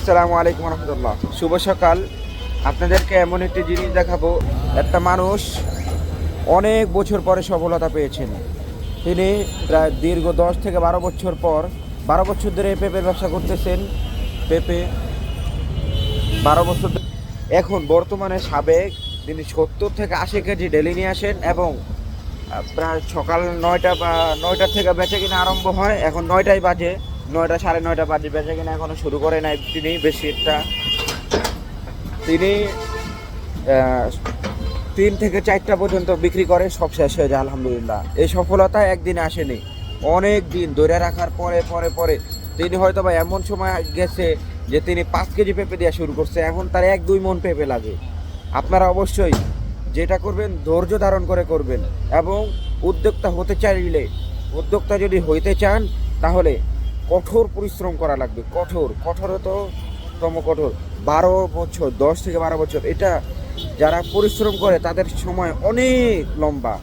আসসালামু আলাইকুম রহমতুল্লাহ। শুভ সকাল। আপনাদেরকে এমন একটি জিনিস দেখাবো, একটা মানুষ অনেক বছর পরে সফলতা পেয়েছেন। তিনি প্রায় দীর্ঘ 10 থেকে 12 বছর পর 12 বছর ধরে পেঁপের ব্যবসা করতেছেন। পেঁপে 12 বছর এখন বর্তমানে সাবেক তিনি 70 থেকে 80 কেজি ডেলি নিয়ে আসেন এবং প্রায় সকাল 9টা বা 9টা থেকে বেচে কিনা আরম্ভ হয়। এখন 9টাই বাজে, 9টা সাড়ে 9টা বাজে, বেচে কিনা এখনো শুরু করে নাই তিনি। বেশিটা তিনি 3 থেকে 4টা পর্যন্ত বিক্রি করে, সব শেষ হয়ে যায় আলহামদুলিল্লাহ। এই সফলতা একদিনে আসেনি, অনেক দিন ধরে রাখার পরে পরে পরে তিনি হয়তো বা এমন সময় গেছে যে তিনি 5 কেজি পেঁপে দেওয়া শুরু করছে। এখন তার 1-2 মণ পেঁপে লাগে। আপনারা অবশ্যই যেটা করবেন ধৈর্য ধারণ করে করবেন এবং উদ্যোক্তা হতে চাইলে, উদ্যোক্তা যদি হইতে চান তাহলে কঠোর পরিশ্রম করা লাগবে। কঠোরতম কঠোর। 12 বছর, 10 থেকে 12 বছর, এটা যারা পরিশ্রম করে তাদের সময় অনেক লম্বা।